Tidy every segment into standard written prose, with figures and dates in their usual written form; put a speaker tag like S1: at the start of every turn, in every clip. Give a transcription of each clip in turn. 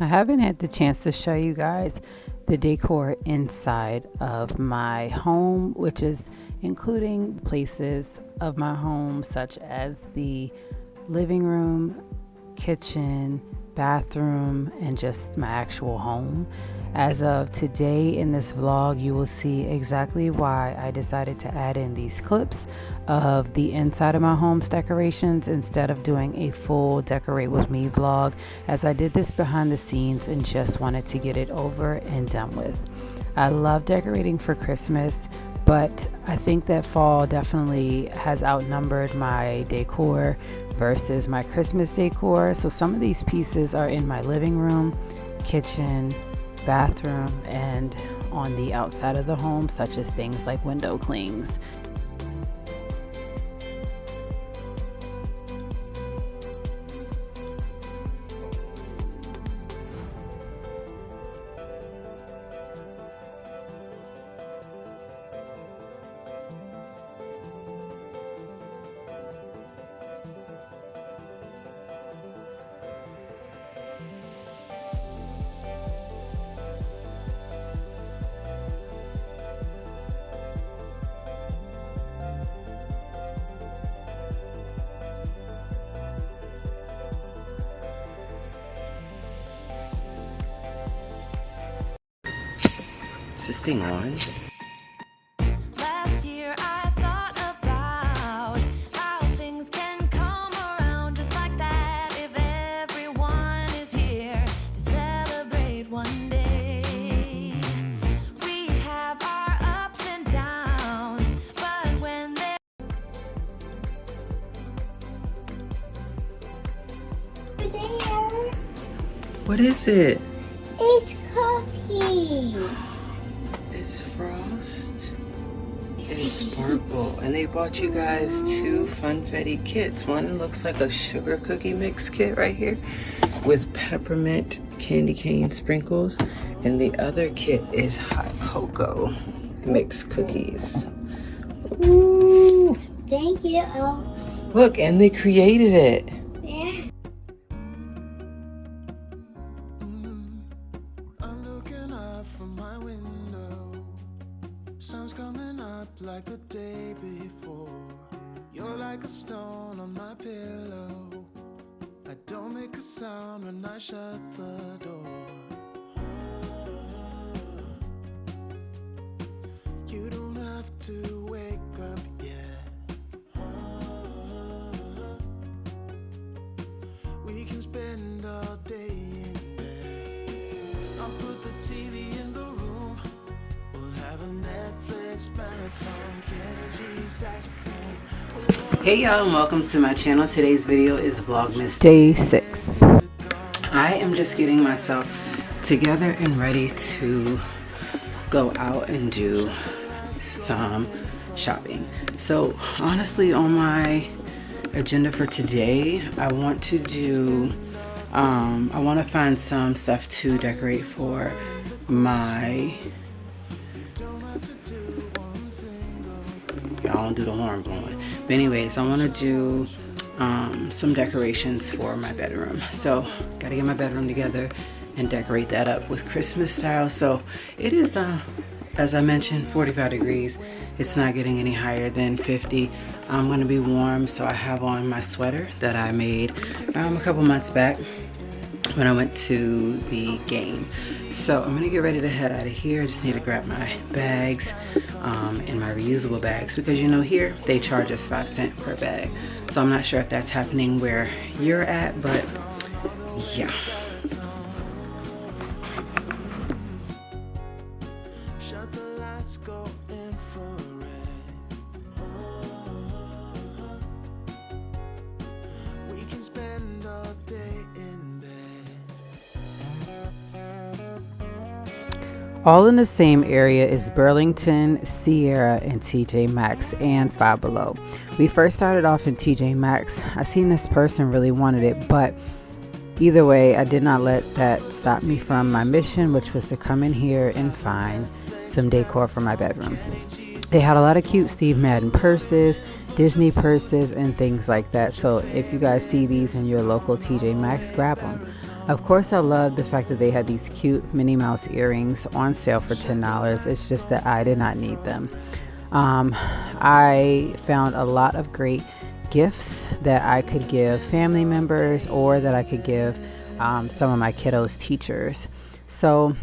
S1: I haven't had the chance to show you guys the decor inside of my home, which is including places of my home such as the living room, kitchen, bathroom, and just my actual home. As of today in this vlog, you will see exactly why I decided to add in these clips of the inside of my home's decorations instead of doing a full decorate with me vlog, as I did this behind the scenes and just wanted to get it over and done with. I love decorating for Christmas, but I think that fall definitely has outnumbered my decor versus my Christmas decor. So some of these pieces are in my living room, kitchen, bathroom, and on the outside of the home, such as things like window clings.
S2: Is this thing on?
S3: Last year I thought about how things can come around just like that if everyone is here to celebrate one day. We have our ups and downs, but when they're
S4: There,
S2: What is it?
S4: it's cookies.
S2: It's Frost and Sparkle. And they bought you guys two Funfetti kits. One looks like a sugar cookie mix kit right here with peppermint candy cane sprinkles. And the other kit is hot cocoa mixed cookies. Ooh.
S4: Thank you, Oaks.
S2: Look, and they created it.
S4: Yeah.
S5: I'm looking up from my window. Sun's coming up like the day before. You're like a stone on my pillow. I don't make a sound when I shut the door. You don't have to wake up yet. We can spend all day in bed. I'll put the TV in the room. We'll have a Netflix marathon. KG saxophone.
S2: Hey y'all, and welcome to my channel. Today's video is Vlogmas
S1: Day 6.
S2: I am just getting myself together and ready to go out and do some shopping. So honestly, on my agenda for today, I want to do I want to find some stuff to decorate for my, y'all don't do the horn blowing, but anyways, I want to do some decorations for my bedroom. So gotta get my bedroom together and decorate that up with Christmas style. So it is as I mentioned, 45 degrees. It's not getting any higher than 50. I'm gonna be warm, so I have on my sweater that I made a couple months back when I went to the game. So I'm gonna get ready to head out of here. I just need to grab my bags and my reusable bags, because you know here they charge us 5 cents per bag. So I'm not sure if that's happening where you're at, but yeah.
S5: Shut the lights, go infrared. We can spend all day in bed.
S1: All in the same area is Burlington, Sierra, and TJ Maxx, and Five Below. We first started off in TJ Maxx. I seen this person really wanted it, but either way, I did not let that stop me from my mission, which was to come in here and find some decor for my bedroom. They had a lot of cute Steve Madden purses Disney purses and things like that. So if you guys see these in your local TJ Maxx, grab them. Of course, I love the fact that they had these cute Minnie Mouse earrings on sale for $10. It's just that I did not need them. I found a lot of great gifts that I could give family members or that I could give some of my kiddos' teachers. So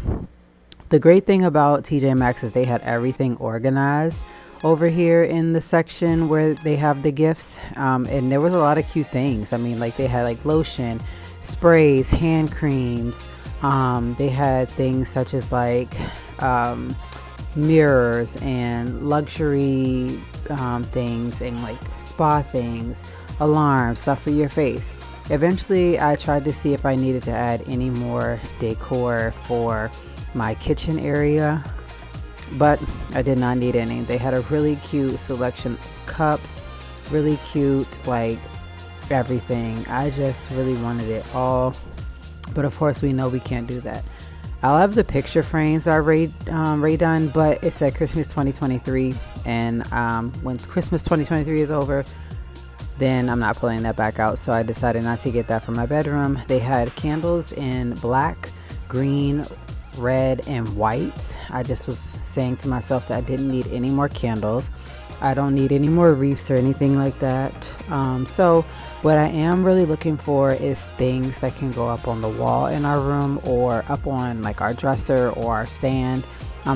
S1: the great thing about TJ Maxx is they had everything organized over here in the section where they have the gifts, and there was a lot of cute things. I mean, like they had like lotion, sprays, hand creams. They had things such as like mirrors and luxury things and like spa things, alarms, stuff for your face. Eventually I tried to see if I needed to add any more decor for my kitchen area, but I did not need any. They had a really cute selection of cups, really cute, like everything. I just really wanted it all, but of course we know we can't do that. I'll have the picture frames are redone, but it said Christmas 2023, and when Christmas 2023 is over, then I'm not pulling that back out. So I decided not to get that for my bedroom. They had candles in black, green, red, and white. I just was saying to myself that I didn't need any more candles. I don't need any more wreaths or anything like that. So what I am really looking for is things that can go up on the wall in our room or up on like our dresser or our stand.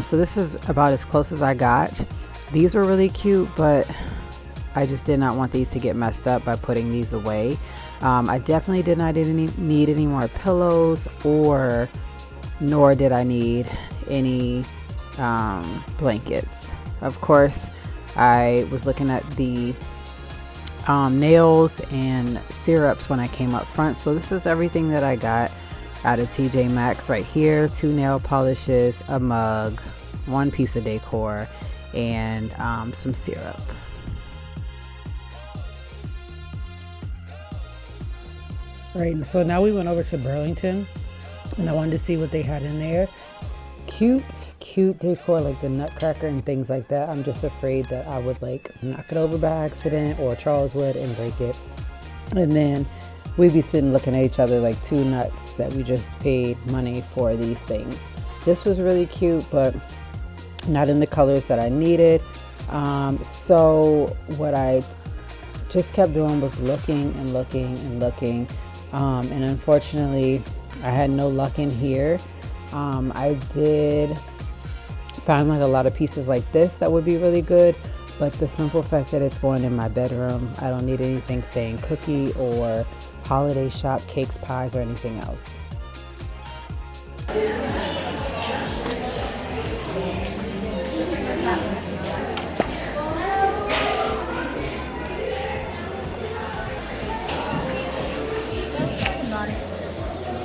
S1: So this is about as close as I got. These were really cute, but I just did not want these to get messed up by putting these away. I definitely did not need any more pillows, nor did I need any blankets. Of course, I was looking at the nails and syrups when I came up front. So this is everything that I got out of TJ Maxx right here. 2 nail polishes, a mug, 1 piece of decor, and some syrup. Right, so now we went over to Burlington and I wanted to see what they had in there. Cute decor, like the nutcracker and things like that. I'm just afraid that I would like knock it over by accident, or Charles would, and break it. And then we'd be sitting looking at each other like 2 nuts that we just paid money for these things. This was really cute, but not in the colors that I needed. So what I just kept doing was looking and looking and looking. And unfortunately I had no luck in here. I did find like a lot of pieces like this that would be really good, but the simple fact that it's going in my bedroom, I don't need anything saying cookie or holiday shop, cakes, pies, or anything else.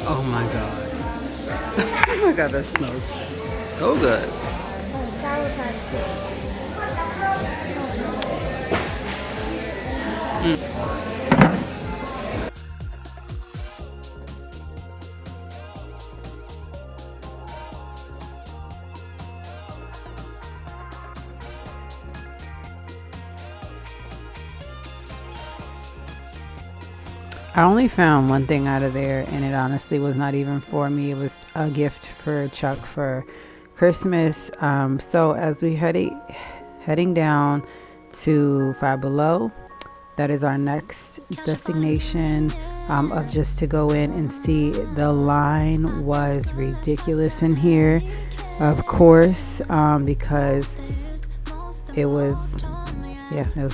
S1: Oh my god. Oh my god, that smells so good. I only found one thing out of there, and it honestly was not even for me. It was a gift for Chuck for Christmas. So as we heading down to Five Below, that is our next destination of just to go in and see. The line was ridiculous in here, of course, because it was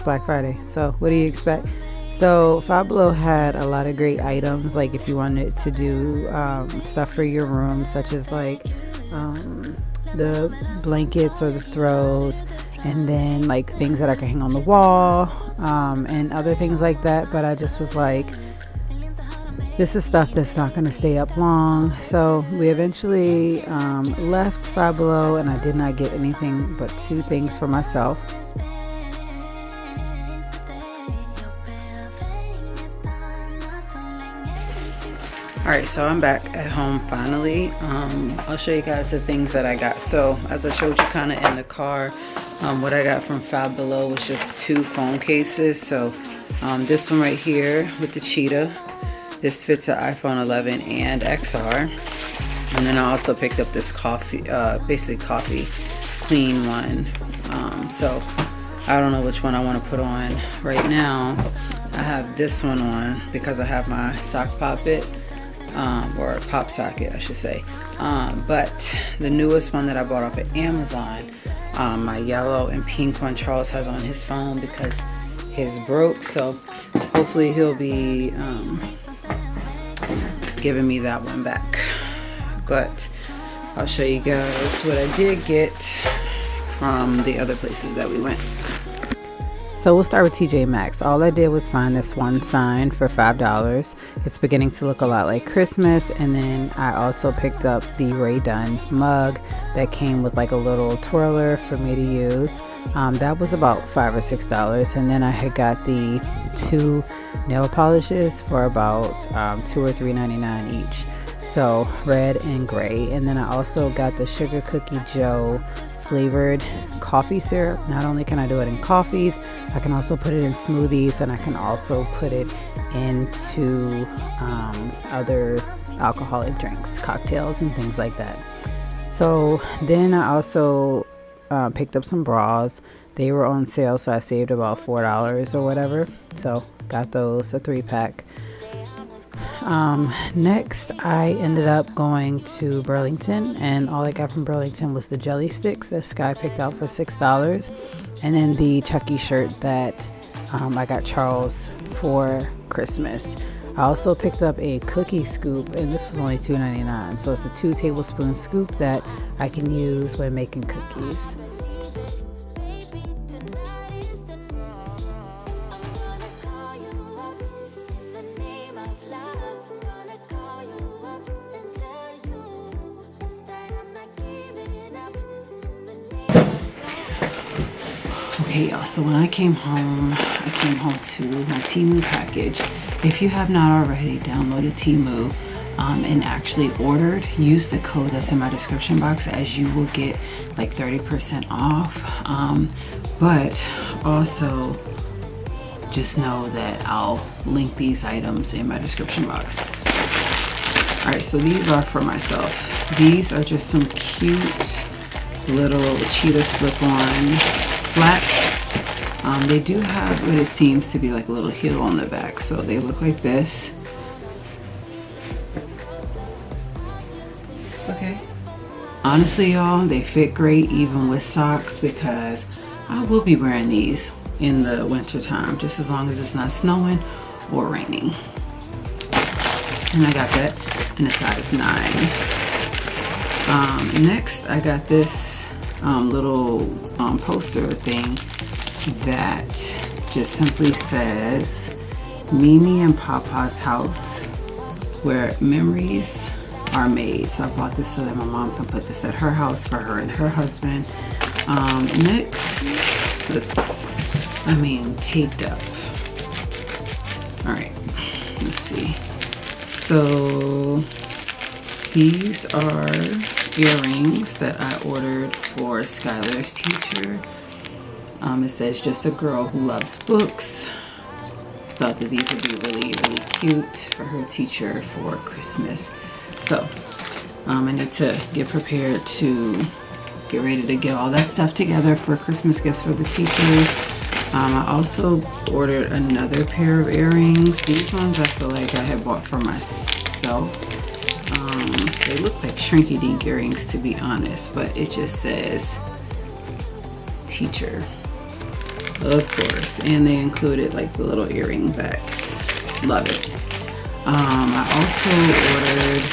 S1: Black Friday. So what do you expect? So Five Below had a lot of great items, like if you wanted to do stuff for your room, such as like the blankets or the throws, and then like things that I can hang on the wall, and other things like that. But I just was like, this is stuff that's not going to stay up long. So we eventually left Five Below, and I did not get anything but 2 things for myself.
S2: Alright, so I'm back at home finally. I'll show you guys the things that I got. So as I showed you kind of in the car, what I got from Five Below was just 2 phone cases. So this one right here with the cheetah, this fits an iPhone 11 and XR. And then I also picked up this coffee, basically coffee clean one. So I don't know which one I want to put on right now. I have this one on because I have my sock poppet. Or pop socket I should say, but the newest one that I bought off of Amazon, my yellow and pink one, Charles has on his phone because his broke, so hopefully he'll be giving me that one back. But I'll show you guys what I did get from the other places that we went.
S1: So we'll start with TJ Maxx. All I did was find this one sign for $5. It's beginning to look a lot like Christmas. And then I also picked up the Ray Dunn mug that came with like a little twirler for me to use. That was about $5 or $6. And then I had got the 2 nail polishes for about $2 or $3.99 each. So red and gray. And then I also got the Sugar Cookie Joe flavored coffee syrup. Not only can I do it in coffees, I can also put it in smoothies, and I can also put it into other alcoholic drinks, cocktails and things like that. So then I also picked up some bras. They were on sale, so I saved about $4 or whatever. So got those, a 3-pack. Next I ended up going to Burlington, and all I got from Burlington was the jelly sticks that Sky picked out for $6, and then the Chucky shirt that I got Charles for Christmas. I also picked up a cookie scoop, and this was only $2.99, so it's a 2 tablespoon scoop that I can use when making cookies.
S2: Okay, y'all, so when I came home to my Temu package. If you have not already downloaded Temu and actually ordered, use the code that's in my description box, as you will get like 30% off. But also just know that I'll link these items in my description box. Alright, so these are for myself. These are just some cute little cheetah slip-on flats. They do have what it seems to be like a little heel on the back, so they look like this. Okay. Honestly, y'all, they fit great even with socks, because I will be wearing these in the winter time, just as long as it's not snowing or raining. And I got that in a size 9. Next, I got this little poster thing that just simply says Mimi and Papa's house, where memories are made. So I bought this so that my mom can put this at her house for her and her husband. Next, taped up. All right, let's see. So these are earrings that I ordered for Skylar's teacher. It says, "Just a girl who loves books." Thought that these would be really, really cute for her teacher for Christmas. So I need to get prepared to get ready to get all that stuff together for Christmas gifts for the teachers. I also ordered another pair of earrings. These ones I feel like I had bought for myself. They look like shrinky dink earrings, to be honest, but it just says teacher, of course, and they included like the little earring backs. Love it. I also ordered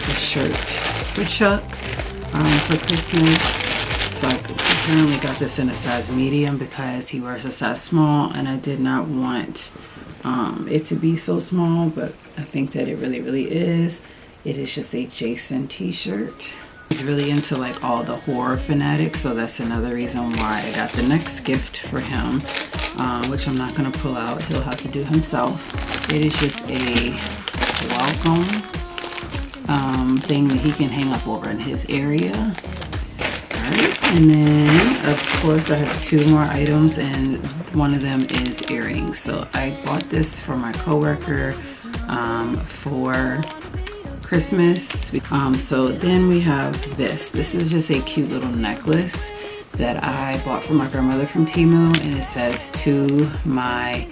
S2: a shirt for Chuck for Christmas. So I apparently got this in a size medium because he wears a size small, and I did not want it to be so small, but I think that it really, really is. It is just a Jason t-shirt. He's really into like all the horror fanatics, so that's another reason why I got the next gift for him, which I'm not gonna pull out. He'll have to do himself. It is just a welcome thing that he can hang up over in his area. Alright, and then of course I have 2 more items, and one of them is earrings. So I bought this for my coworker for Christmas. So then we have this. This is just a cute little necklace that I bought for my grandmother from Temu, and it says, "To my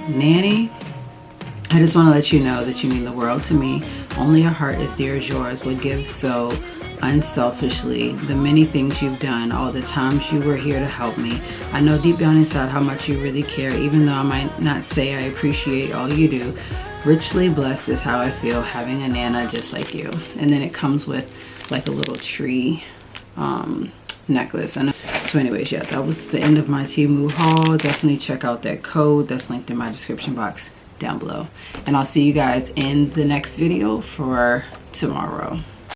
S2: nanny, I just want to let you know that you mean the world to me. Only a heart as dear as yours would give so unselfishly. The many things you've done, all the times you were here to help me. I know deep down inside how much you really care, even though I might not say I appreciate all you do. Richly blessed is how I feel having a Nana just like you." And then it comes with like a little tree necklace. So anyways, yeah, that was the end of my Temu haul. Definitely check out that code that's linked in my description box down below. And I'll see you guys in the next video for tomorrow.